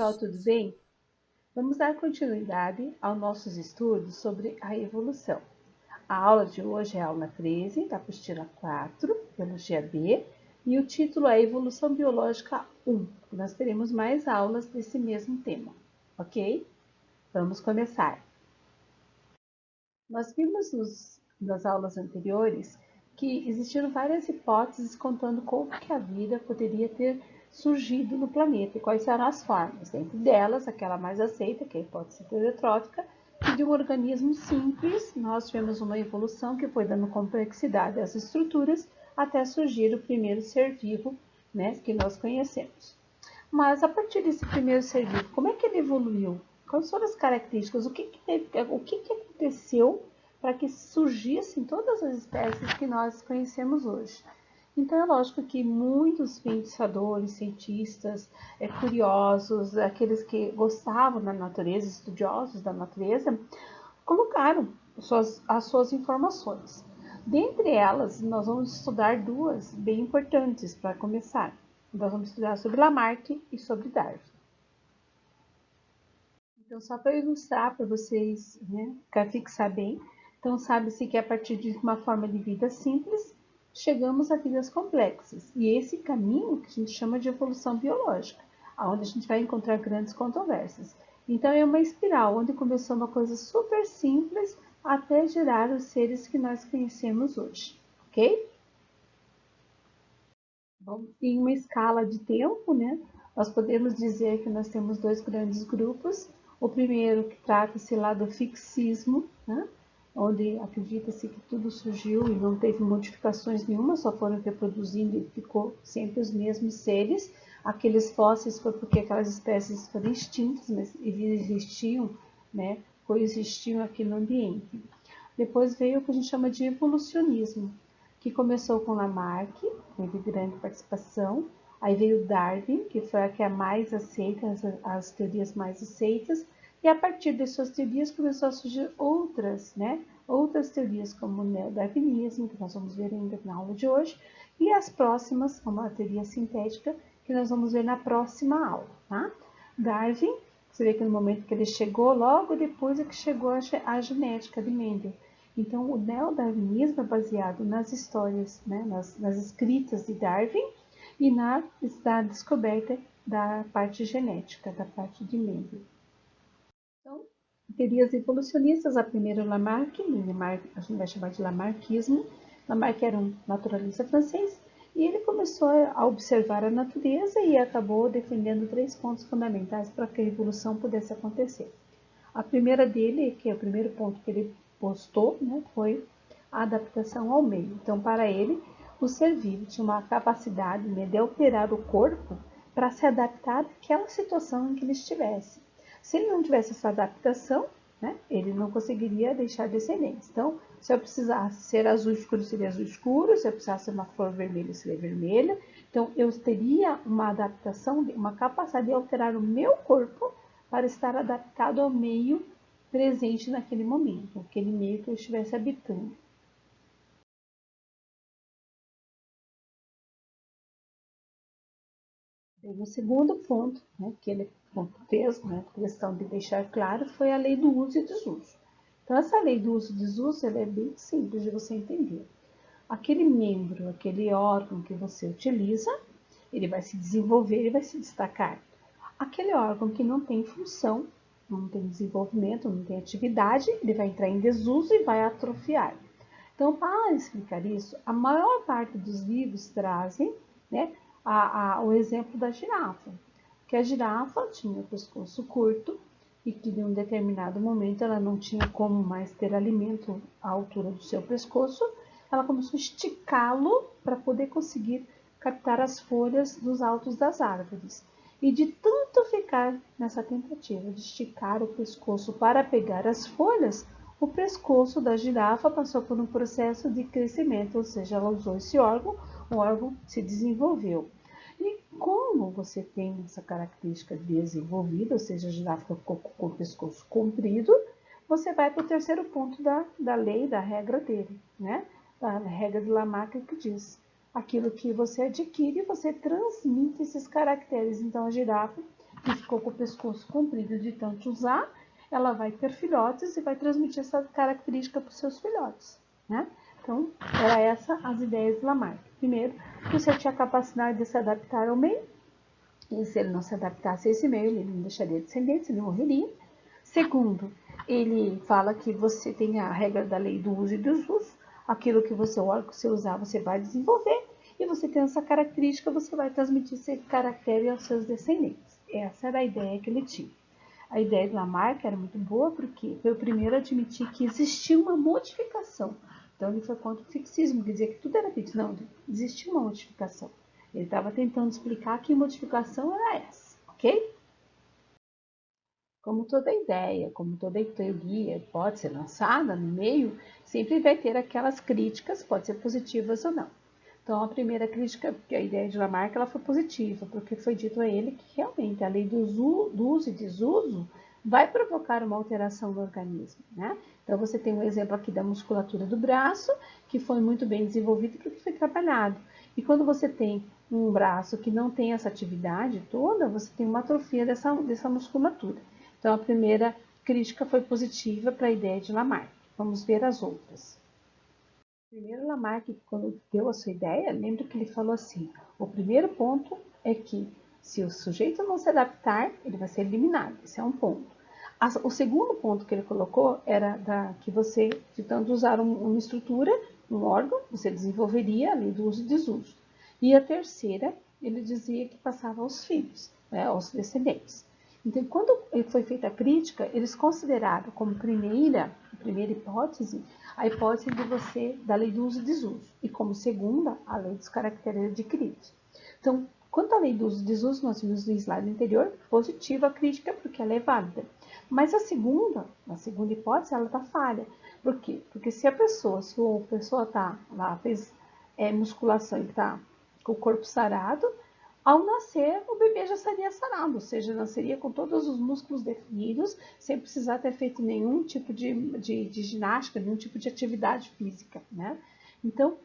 pessoal, tudo bem? Vamos dar continuidade aos nossos estudos sobre a evolução. A aula de hoje é a aula 13, da apostila 4, Biologia B, e o título é Evolução Biológica 1. Nós teremos mais aulas desse mesmo tema, ok? Vamos começar. Nós vimos nas aulas anteriores que existiram várias hipóteses contando como que a vida poderia ter surgido no planeta e quais eram as formas. Dentre delas, aquela mais aceita, que é a hipótese heterotrófica, que de um organismo simples nós tivemos uma evolução que foi dando complexidade às estruturas até surgir o primeiro ser vivo, né, que nós conhecemos. Mas a partir desse primeiro ser vivo, como é que ele evoluiu? Quais foram as características? O que aconteceu para que surgissem todas as espécies que nós conhecemos hoje? Então é lógico que muitos pensadores, cientistas, curiosos, aqueles que gostavam da natureza, estudiosos da natureza, colocaram as suas informações. Dentre elas, nós vamos estudar duas bem importantes para começar. Nós vamos estudar sobre Lamarck e sobre Darwin. Então, só para ilustrar para vocês, né, para fixar bem, então sabe-se que a partir de uma forma de vida simples, chegamos a vidas complexas. E esse caminho que a gente chama de evolução biológica, onde a gente vai encontrar grandes controvérsias. Então, é uma espiral, onde começou uma coisa super simples até gerar os seres que nós conhecemos hoje, ok? Bom, em uma escala de tempo, né, nós podemos dizer que nós temos dois grandes grupos. O primeiro que trata-se lá do fixismo, né, onde acredita-se que tudo surgiu e não teve modificações nenhuma, só foram reproduzindo e ficou sempre os mesmos seres. Aqueles fósseis foi porque aquelas espécies foram extintas, mas existiam, né, coexistiam aqui no ambiente. Depois veio o que a gente chama de evolucionismo, que começou com Lamarck, teve grande participação. Aí veio Darwin, que foi a que é mais aceita, as teorias mais aceitas. E a partir de suas teorias começou a surgir outras, né? Outras teorias, como o neodarwinismo, que nós vamos ver ainda na aula de hoje. E as próximas, como a teoria sintética, que nós vamos ver na próxima aula, tá? Darwin, você vê que no momento que ele chegou, logo depois é que chegou a genética de Mendel. Então, o neodarwinismo é baseado nas histórias, né, nas escritas de Darwin e na descoberta da parte genética, da parte de Mendel. Então, teorias evolucionistas, a primeira é Lamarck, a gente vai chamar de Lamarckismo. Lamarck era um naturalista francês e ele começou a observar a natureza e acabou defendendo 3 pontos fundamentais para que a evolução pudesse acontecer. A primeira dele, que é o primeiro ponto que ele postou, né, foi a adaptação ao meio. Então, para ele, o ser vivo tinha uma capacidade, né, de alterar o corpo para se adaptar àquela situação em que ele estivesse. Se ele não tivesse essa adaptação, né, ele não conseguiria deixar descendentes. Então, se eu precisasse ser azul escuro, seria azul escuro. Se eu precisasse ser uma flor vermelha, seria vermelha. Então, eu teria uma adaptação, uma capacidade de alterar o meu corpo para estar adaptado ao meio presente naquele momento, aquele meio que eu estivesse habitando. O segundo ponto, né, que ele fez, né, questão de deixar claro, foi a lei do uso e desuso. Então, essa lei do uso e desuso ela é bem simples de você entender. Aquele membro, aquele órgão que você utiliza, ele vai se desenvolver e vai se destacar. Aquele órgão que não tem função, não tem desenvolvimento, não tem atividade, ele vai entrar em desuso e vai atrofiar. Então, para explicar isso, a maior parte dos livros trazem, né, o exemplo da girafa, que a girafa tinha o pescoço curto e que em um determinado momento ela não tinha como mais ter alimento à altura do seu pescoço, ela começou a esticá-lo para poder conseguir captar as folhas dos altos das árvores. E de tanto ficar nessa tentativa de esticar o pescoço para pegar as folhas, o pescoço da girafa passou por um processo de crescimento, ou seja, ela usou esse órgão, o órgão se desenvolveu. E como você tem essa característica desenvolvida, ou seja, a girafa ficou com o pescoço comprido, você vai para o terceiro ponto da lei, da regra dele, né? A regra de Lamarck que diz: aquilo que você adquire, você transmite esses caracteres. Então, a girafa que ficou com o pescoço comprido de tanto usar, ela vai ter filhotes e vai transmitir essa característica para os seus filhotes, né? Então, era essa as ideias de Lamarck. Primeiro, que você tinha a capacidade de se adaptar ao meio, e se ele não se adaptasse a esse meio, ele não deixaria descendentes, ele morreria. Segundo, ele fala que você tem a regra da lei do uso e desuso, aquilo que você, o órgão que você usar, você vai desenvolver, e você tem essa característica, você vai transmitir esse caractere aos seus descendentes. Essa era a ideia que ele tinha. A ideia de Lamarck era muito boa porque foi o primeiro a admitir que existia uma modificação. Então ele foi contra o fixismo, que dizia que tudo era fixo. Não, existia uma modificação. Ele estava tentando explicar que modificação era essa, ok? Como toda ideia, como toda teoria pode ser lançada no meio, sempre vai ter aquelas críticas, pode ser positivas ou não. Então, a primeira crítica, que a ideia de Lamarck, ela foi positiva, porque foi dito a ele que realmente a lei do uso e desuso vai provocar uma alteração no organismo, né? Então, você tem um exemplo aqui da musculatura do braço, que foi muito bem desenvolvido porque foi trabalhado. E quando você tem um braço que não tem essa atividade toda, você tem uma atrofia dessa musculatura. Então, a primeira crítica foi positiva para a ideia de Lamarck. Vamos ver as outras. Primeiro, Lamarck, quando deu a sua ideia, lembra que ele falou assim: o primeiro ponto é que se o sujeito não se adaptar, ele vai ser eliminado. Esse é um ponto. O segundo ponto que ele colocou era que você, de tanto usar uma estrutura, um órgão, você desenvolveria a lei do uso e desuso. E a terceira, ele dizia que passava aos filhos, né, aos descendentes. Então, quando foi feita a crítica, eles consideraram como primeira hipótese, a hipótese de você, da lei do uso e desuso, e como segunda, a lei dos caracteres adquiridos. Então, quanto à lei do uso e desuso, nós vimos no slide anterior, positiva a crítica, porque ela é válida. Mas a segunda hipótese, ela está falha. Por quê? Porque se a pessoa está lá, fez musculação e está com o corpo sarado, ao nascer, o bebê já estaria sarado, ou seja, nasceria com todos os músculos definidos, sem precisar ter feito nenhum tipo de ginástica, nenhum tipo de atividade física, né? Então,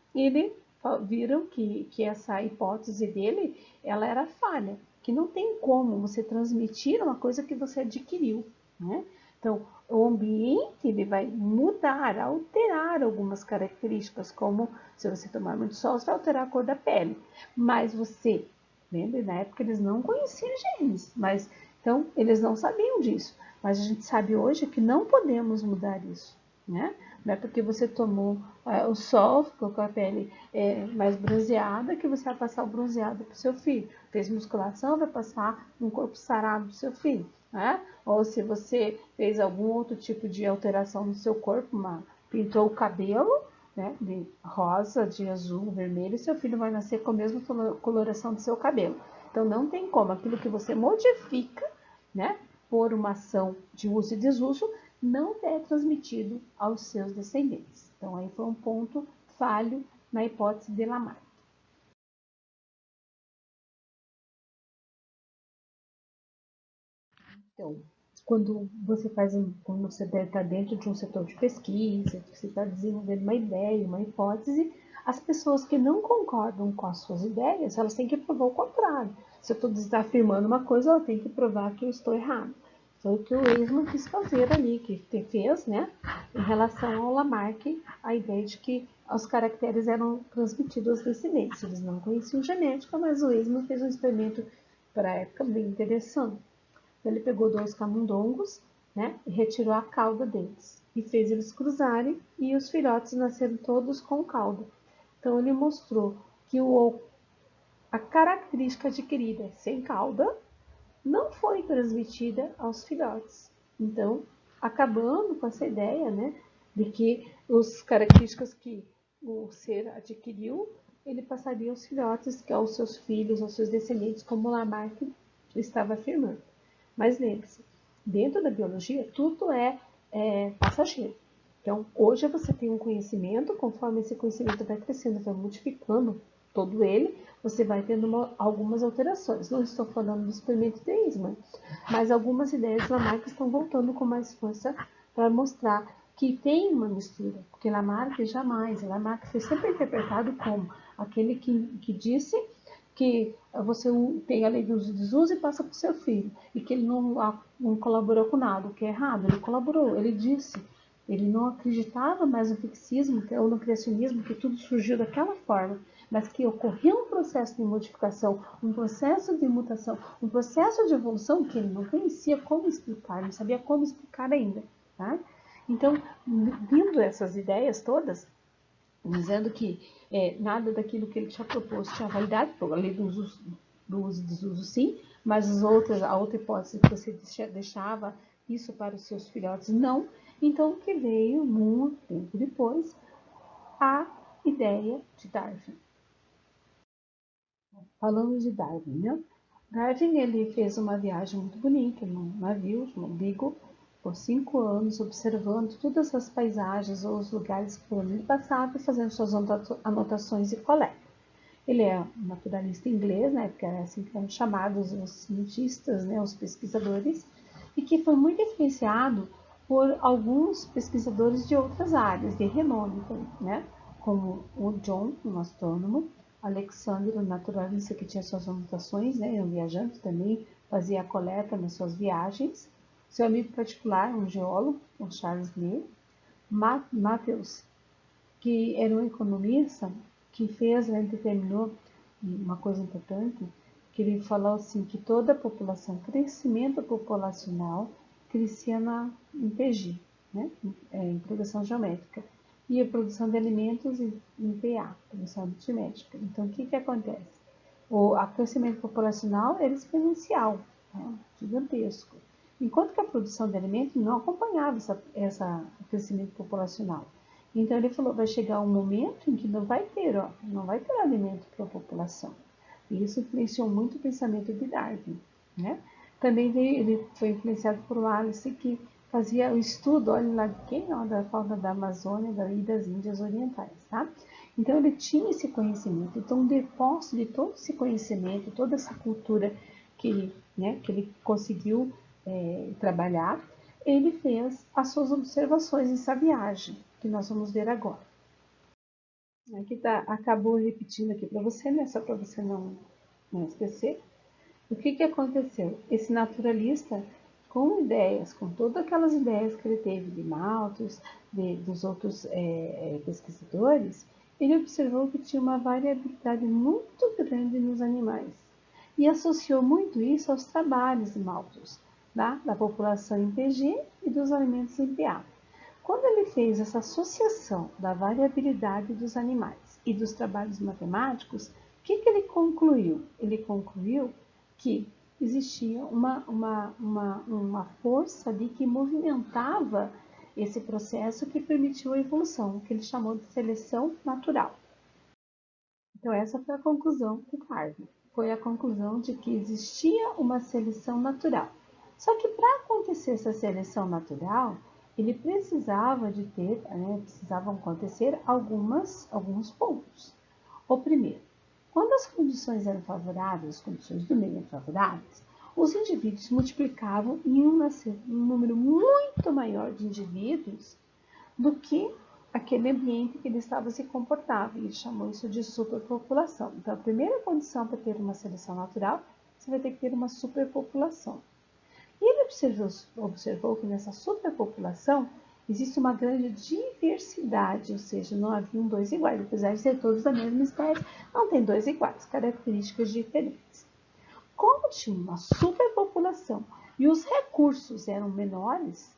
viram que essa hipótese dele, ela era falha, que não tem como você transmitir uma coisa que você adquiriu, né? Então, o ambiente ele vai mudar, alterar algumas características, como se você tomar muito sol, você vai alterar a cor da pele, mas você... Lembra? Na época eles não conheciam genes, mas então eles não sabiam disso. Mas a gente sabe hoje que não podemos mudar isso, né? Não é porque você tomou o sol, ficou com a pele mais bronzeada, que você vai passar o bronzeado para o seu filho. Fez musculação, vai passar um corpo sarado para o seu filho, né? Ou se você fez algum outro tipo de alteração no seu corpo, pintou o cabelo, né, de rosa, de azul, vermelho, seu filho vai nascer com a mesma coloração do seu cabelo. Então, não tem como. Aquilo que você modifica, né, por uma ação de uso e desuso, não é transmitido aos seus descendentes. Então, aí foi um ponto falho na hipótese de Lamarck. Então, quando você está dentro de um setor de pesquisa, você está desenvolvendo uma ideia, uma hipótese, as pessoas que não concordam com as suas ideias, elas têm que provar o contrário. Se eu estou afirmando uma coisa, ela tem que provar que eu estou errado. Foi o que o Eisman quis fazer ali, que fez, né, em relação ao Lamarck, a ideia de que os caracteres eram transmitidos aos descendentes. Eles não conheciam genética, mas o Eisman fez um experimento para a época bem interessante. Ele pegou dois camundongos, né, e retirou a cauda deles e fez eles cruzarem e os filhotes nasceram todos com cauda. Então ele mostrou que a característica adquirida sem cauda não foi transmitida aos filhotes. Então, acabando com essa ideia, né, de que as características que o ser adquiriu, ele passaria aos filhotes, aos seus filhos, aos seus descendentes, como Lamarck estava afirmando. Mas lembre-se, dentro da biologia, tudo é passageiro. Então, hoje você tem um conhecimento, conforme esse conhecimento vai crescendo, vai multiplicando todo ele, você vai tendo algumas alterações. Não estou falando do experimento de Eisman, mas algumas ideias de Lamarck estão voltando com mais força para mostrar que tem uma mistura, porque Lamarck jamais, Lamarck foi sempre interpretado como aquele que disse que você tem a lei do uso e desuso e passa para o seu filho, e que ele não colaborou com nada, o que é errado, ele colaborou, ele disse, ele não acreditava mais no fixismo ou no criacionismo, que tudo surgiu daquela forma, mas que ocorreu um processo de modificação, um processo de mutação, um processo de evolução que ele não conhecia como explicar, não sabia como explicar ainda. Tá? Então, vindo essas ideias todas, dizendo que nada daquilo que ele tinha proposto tinha validade, a lei do uso e desuso sim, mas a outra hipótese que você deixava isso para os seus filhotes não. Então, que veio, muito tempo depois, a ideia de Darwin. Falando de Darwin, né? Darwin, ele fez uma viagem muito bonita num navio, no Beagle, por 5 anos, observando todas as paisagens ou os lugares por onde ele passava e fazendo suas anotações e coleta. Ele é um naturalista inglês, né, porque é assim que eram chamados os cientistas, né, os pesquisadores, e que foi muito influenciado por alguns pesquisadores de outras áreas de renome, né, como o John, um astrônomo, Alexander, um naturalista que tinha suas anotações, né, um viajante também, fazia a coleta nas suas viagens, seu amigo particular, um geólogo, o Charles Lee, Matthews, que era um economista, que fez, né, determinou uma coisa importante, que ele falou assim, que toda a população, crescimento populacional, crescia em PG, né, em progressão geométrica, e a produção de alimentos em PA, produção aritmética. Então, o que acontece? O crescimento populacional era exponencial, né, gigantesco, enquanto que a produção de alimentos não acompanhava esse crescimento populacional. Então ele falou, vai chegar um momento em que não vai ter alimento para a população. E isso influenciou muito o pensamento de Darwin, né? Também ele foi influenciado por Wallace, que fazia o estudo, olha lá, da fauna da Amazônia e das Índias Orientais, tá? Então ele tinha esse conhecimento, então depois de todo esse conhecimento, toda essa cultura que ele conseguiu trabalhar, ele fez as suas observações nessa viagem, que nós vamos ver agora. Aqui tá, acabou repetindo aqui para você, né? Só para você não esquecer. O que aconteceu? Esse naturalista, com ideias, com todas aquelas ideias que ele teve de Malthus, dos outros pesquisadores, ele observou que tinha uma variabilidade muito grande nos animais e associou muito isso aos trabalhos de Malthus, da população em PG e dos alimentos em PA. Quando ele fez essa associação da variabilidade dos animais e dos trabalhos matemáticos, o que ele concluiu? Ele concluiu que existia uma força ali que movimentava esse processo que permitiu a evolução, que ele chamou de seleção natural. Então essa foi a conclusão do Darwin. Foi a conclusão de que existia uma seleção natural. Só que para acontecer essa seleção natural, ele precisava de ter, precisavam acontecer alguns pontos. O primeiro, quando as condições eram favoráveis, as condições do meio eram favoráveis, os indivíduos multiplicavam e iam nascer um número muito maior de indivíduos do que aquele ambiente que ele estava se comportava. Ele chamou isso de superpopulação. Então, a primeira condição para ter uma seleção natural, você vai ter que ter uma superpopulação. E ele observou que nessa superpopulação existe uma grande diversidade, ou seja, não haviam dois iguais, apesar de ser todos da mesma espécie, não tem dois iguais, características diferentes. Como tinha uma superpopulação e os recursos eram menores,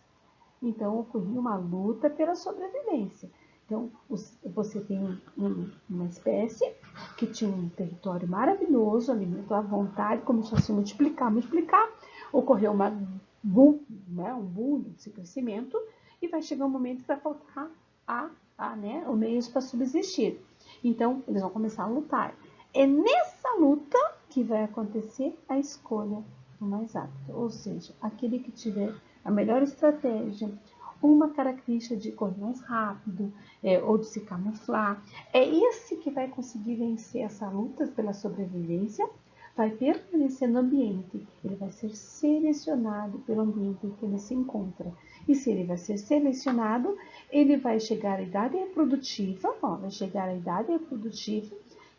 então ocorria uma luta pela sobrevivência. Então, você tem uma espécie que tinha um território maravilhoso, alimento à vontade, começou a se multiplicar, ocorreu um boom desse crescimento, e vai chegar um momento que vai faltar o meios para subsistir. Então, eles vão começar a lutar. É nessa luta que vai acontecer a escolha do mais apto, ou seja, aquele que tiver a melhor estratégia, uma característica de correr mais rápido, ou de se camuflar, é esse que vai conseguir vencer essa luta pela sobrevivência, vai permanecer no ambiente, ele vai ser selecionado pelo ambiente em que ele se encontra. E se ele vai ser selecionado, ele vai chegar à idade reprodutiva,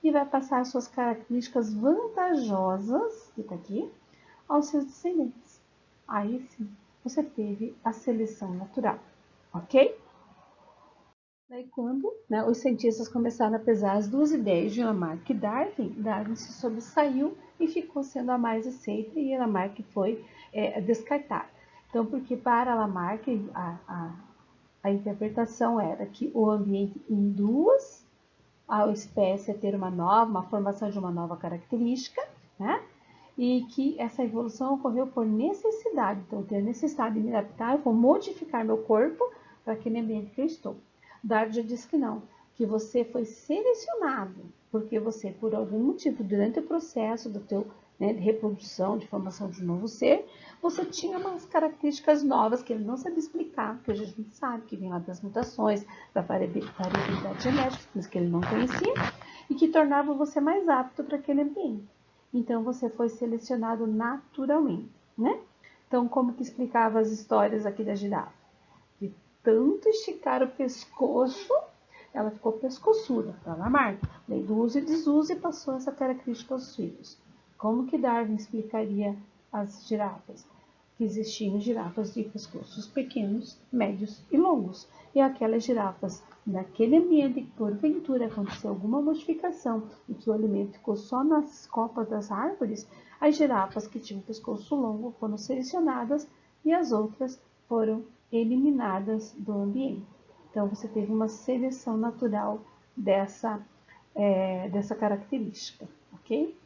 e vai passar suas características vantajosas, que está aqui, aos seus descendentes. Aí sim, você teve a seleção natural, ok? Daí quando os cientistas começaram a pesar as duas ideias de Lamarck e Darwin se sobressaiu e ficou sendo a mais aceita e Lamarck foi descartada. Então, porque para Lamarck a interpretação era que o ambiente induz a espécie a ter uma formação de uma nova característica, né? E que essa evolução ocorreu por necessidade. Então, eu tenho a necessidade de me adaptar, eu vou modificar meu corpo para aquele ambiente que eu estou. Darwin já disse que não, que você foi selecionado, porque você, por algum motivo, durante o processo do teu de reprodução, de formação de um novo ser, você tinha umas características novas que ele não sabia explicar, que hoje a gente sabe que vem lá das mutações, da variabilidade genética, mas que ele não conhecia, e que tornavam você mais apto para aquele ambiente. Então, você foi selecionado naturalmente, né? Então, como que explicava as histórias aqui da girafa? De tanto esticar o pescoço, ela ficou pescoçuda, para Lamarck. Daí, do uso e desuso, e passou essa característica aos filhos. Como que Darwin explicaria as girafas? Que existiam girafas de pescoços pequenos, médios e longos. E aquelas girafas naquele ambiente que porventura aconteceu alguma modificação e que o alimento ficou só nas copas das árvores, as girafas que tinham pescoço longo foram selecionadas e as outras foram eliminadas do ambiente. Então, você teve uma seleção natural dessa característica, ok?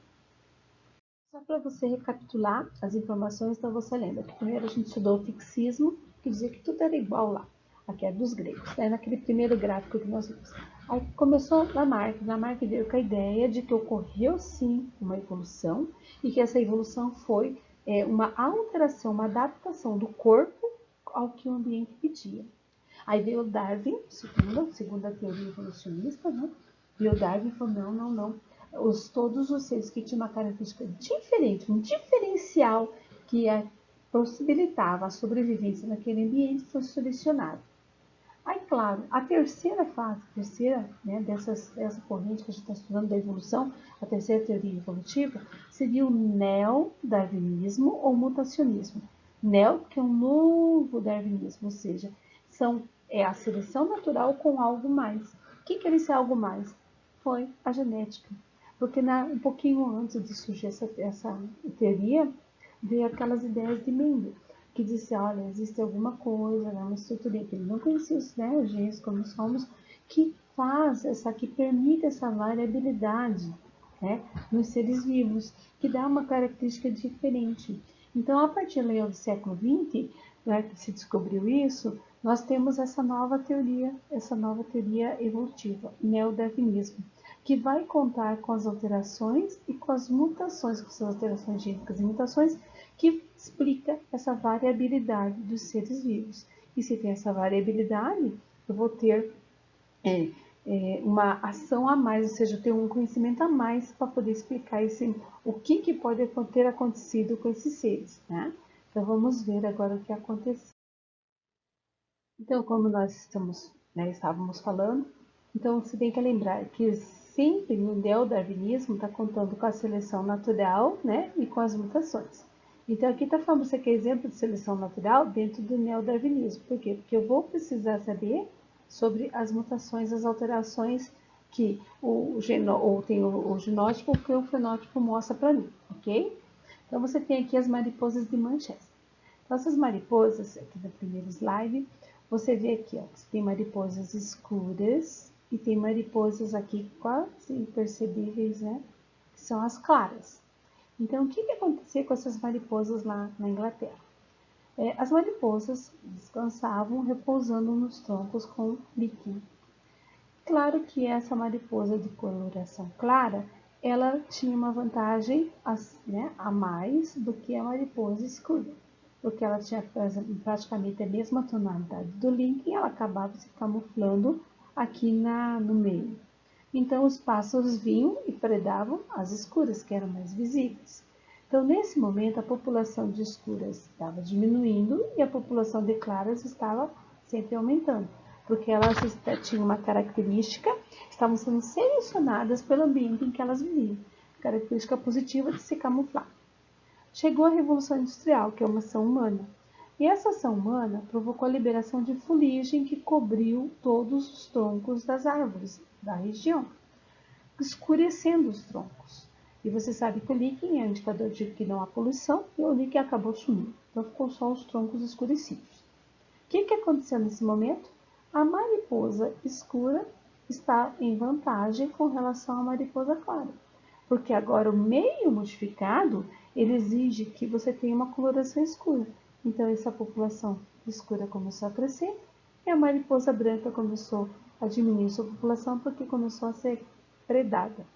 Só para você recapitular as informações, então você lembra que primeiro a gente estudou o fixismo, que dizia que tudo era igual lá, aqui é dos gregos, né? Naquele primeiro gráfico que nós vimos. Aí começou Lamarck veio com a ideia de que ocorreu sim uma evolução e que essa evolução foi uma alteração, uma adaptação do corpo ao que o ambiente pedia. Aí veio Darwin, segunda teoria evolucionista, né? Veio Darwin e falou, não. Todos os seres que tinham uma característica diferente, um diferencial que possibilitava a sobrevivência naquele ambiente foi selecionado. Aí, claro, a terceira fase, dessa corrente que a gente está estudando da evolução, a terceira teoria evolutiva, seria o neo-darwinismo ou mutacionismo. Neo, que é um novo darwinismo, ou seja, a seleção natural com algo mais. O que era esse algo mais? Foi a genética. Porque um pouquinho antes de surgir essa teoria, veio aquelas ideias de Mendel, que disse, olha, existe alguma coisa, uma estrutura que ele não conhecia os genes como somos, que que permite essa variabilidade, né, nos seres vivos, que dá uma característica diferente. Então, a partir do século XX, né, que se descobriu isso, nós temos essa nova teoria evolutiva, neodarwinismo, que vai contar com as alterações e com as mutações, com suas alterações gênicas e mutações, que explica essa variabilidade dos seres vivos. E se tem essa variabilidade, eu vou ter uma ação a mais, ou seja, ter um conhecimento a mais para poder explicar o que pode ter acontecido com esses seres, né? Então, vamos ver agora o que aconteceu. Então, como nós estávamos falando, então você tem que lembrar que sempre no neodarwinismo está contando com a seleção natural, né, e com as mutações. Então, aqui está falando, você quer exemplo de seleção natural dentro do neodarwinismo. Por quê? Porque eu vou precisar saber sobre as mutações, as alterações que o genótipo que o fenótipo mostra para mim, ok? Então, você tem aqui as mariposas de Manchester. Então, essas mariposas, aqui no primeiro slide, você vê aqui, ó, que tem mariposas escuras e tem mariposas aqui quase imperceptíveis, né? Que são as claras. Então, o que acontecia com essas mariposas lá na Inglaterra? As mariposas descansavam repousando nos troncos com líquido. Claro que essa mariposa de coloração clara, ela tinha uma vantagem a mais do que a mariposa escura, porque ela tinha praticamente a mesma tonalidade do líquido e ela acabava se camuflando aqui no meio. Então, os pássaros vinham e predavam as escuras, que eram mais visíveis. Então, nesse momento, a população de escuras estava diminuindo e a população de claras estava sempre aumentando. porque elas tinham uma característica, estavam sendo selecionadas pelo ambiente em que elas viviam, característica positiva de se camuflar. Chegou a Revolução Industrial, que é uma ação humana, e essa ação humana provocou a liberação de fuligem que cobriu todos os troncos das árvores da região, escurecendo os troncos. E você sabe que o líquen é um indicador de que não há poluição, e o líquen acabou sumindo. Então ficou só os troncos escurecidos. O que aconteceu nesse momento? A mariposa escura está em vantagem com relação à mariposa clara. Porque agora o meio modificado, ele exige que você tenha uma coloração escura. Então essa população escura começou a crescer e a mariposa branca começou a diminuir sua população porque começou a ser predada.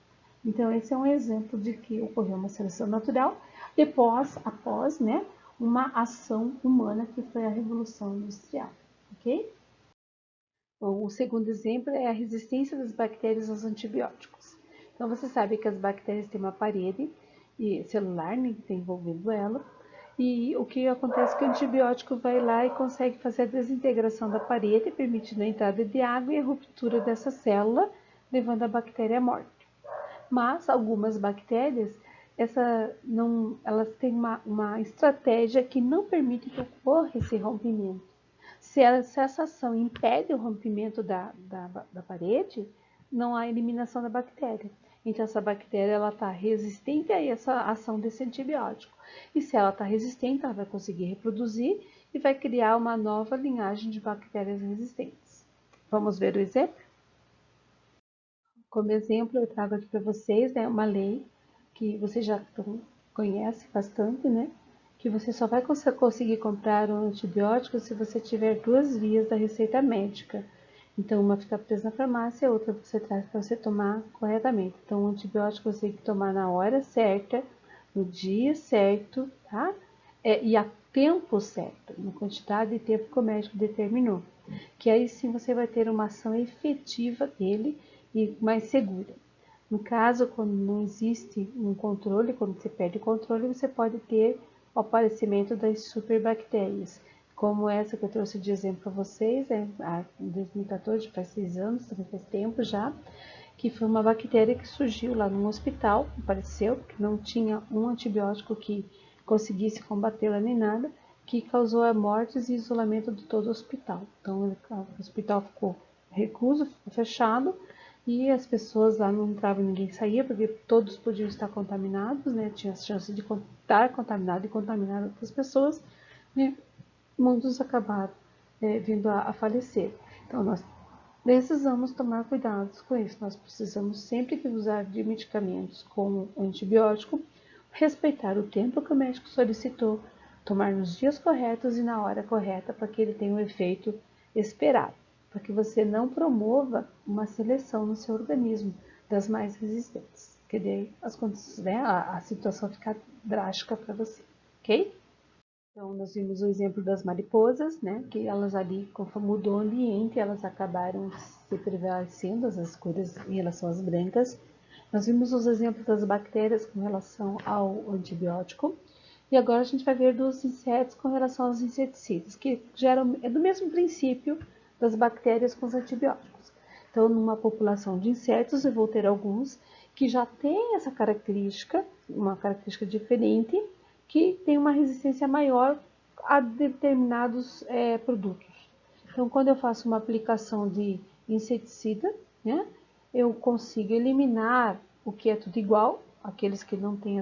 Então esse é um exemplo de que ocorreu uma seleção natural após, né, uma ação humana que foi a Revolução Industrial, ok? Bom, o segundo exemplo é a resistência das bactérias aos antibióticos. Então você sabe que as bactérias têm uma parede celular, né, que tem envolvendo ela, e o que acontece é que o antibiótico vai lá e consegue fazer a desintegração da parede, permitindo a entrada de água e a ruptura dessa célula, levando a bactéria à morte. Mas algumas bactérias, elas têm uma estratégia que não permite que ocorra esse rompimento. Se essa ação impede o rompimento da parede, não há eliminação da bactéria. Então, essa bactéria está resistente a essa ação desse antibiótico. E se ela está resistente, ela vai conseguir reproduzir e vai criar uma nova linhagem de bactérias resistentes. Vamos ver o exemplo? Como exemplo, eu trago aqui para vocês, né, uma lei que vocês já conhecem bastante, né? Que você só vai conseguir comprar um antibiótico se você tiver duas vias da receita médica. Então, uma fica presa na farmácia e a outra você traz para você tomar corretamente. Então, o antibiótico você tem que tomar na hora certa, no dia certo, tá? E a tempo certo, na quantidade de tempo que o médico determinou. Que aí sim você vai ter uma ação efetiva dele e mais segura. No caso, quando não existe um controle, quando você perde o controle, você pode ter o aparecimento das superbactérias, como essa que eu trouxe de exemplo para vocês, em 2014, faz 6 anos, também faz tempo já, que foi uma bactéria que surgiu lá num hospital, apareceu, que não tinha um antibiótico que conseguisse combatê-la nem nada, que causou a mortes e isolamento de todo o hospital. Então, o hospital ficou recluso, ficou fechado, e as pessoas lá não entravam, ninguém saía, porque todos podiam estar contaminados, né? Tinha a chance de estar contaminado e contaminar outras pessoas, né? Muitos acabaram vindo a falecer. Então, nós precisamos tomar cuidados com isso. Nós precisamos, sempre que usar de medicamentos como antibiótico, respeitar o tempo que o médico solicitou, tomar nos dias corretos e na hora correta para que ele tenha o efeito esperado, para que você não promova uma seleção no seu organismo das mais resistentes, que daí a situação fica drástica para você, ok? Então, nós vimos o exemplo das mariposas, né? Que elas ali, conforme mudou o ambiente, elas acabaram se prevalecendo, as escuras em relação às brancas. Nós vimos os exemplos das bactérias com relação ao antibiótico. E agora a gente vai ver dos insetos com relação aos inseticidas, que é do mesmo princípio das bactérias com os antibióticos. Então, numa população de insetos, eu vou ter alguns que já têm essa característica, uma característica diferente, que tem uma resistência maior a determinados produtos. Então, quando eu faço uma aplicação de inseticida, né, eu consigo eliminar o que é tudo igual, aqueles que não têm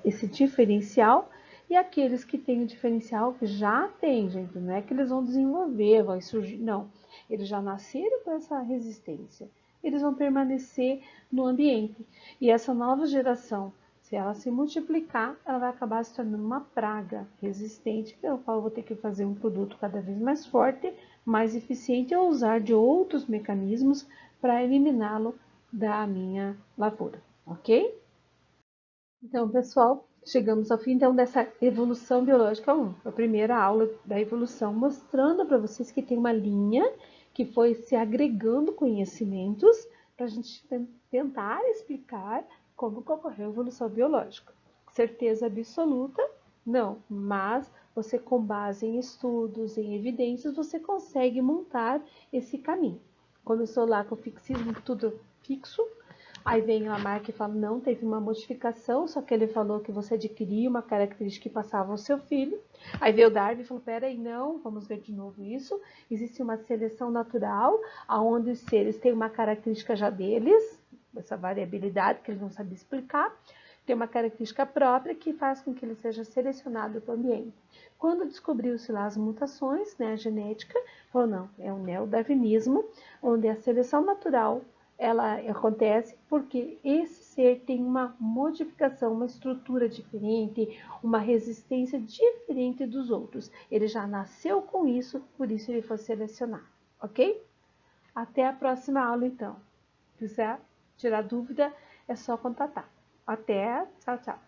esse diferencial, e aqueles que têm o diferencial que já tem, gente, não é que eles vão desenvolver, vai surgir, não. Eles já nasceram com essa resistência, eles vão permanecer no ambiente. E essa nova geração, se ela se multiplicar, ela vai acabar se tornando uma praga resistente, pelo qual eu vou ter que fazer um produto cada vez mais forte, mais eficiente, ou usar de outros mecanismos para eliminá-lo da minha lavoura, ok? Então, pessoal, chegamos ao fim então dessa evolução biológica 1, a primeira aula da evolução, mostrando para vocês que tem uma linha que foi se agregando conhecimentos para a gente tentar explicar como ocorreu a evolução biológica. Certeza absoluta? Não, mas você com base em estudos, em evidências, você consegue montar esse caminho. Quando eu estou lá com o fixismo tudo fixo, aí vem a Lamarck e fala, não, teve uma modificação, só que ele falou que você adquiria uma característica que passava ao seu filho. Aí veio o Darwin e falou, peraí, não, vamos ver de novo isso. Existe uma seleção natural, onde os seres têm uma característica já deles, essa variabilidade que ele não sabia explicar, tem uma característica própria que faz com que ele seja selecionado para o ambiente. Quando descobriu-se lá as mutações, né, a genética, falou, não, é o neodarwinismo, onde a seleção natural ela acontece porque esse ser tem uma modificação, uma estrutura diferente, uma resistência diferente dos outros. Ele já nasceu com isso, por isso ele foi selecionado, ok? Até a próxima aula, então. Se quiser tirar dúvida, é só contatar. Até, tchau, tchau.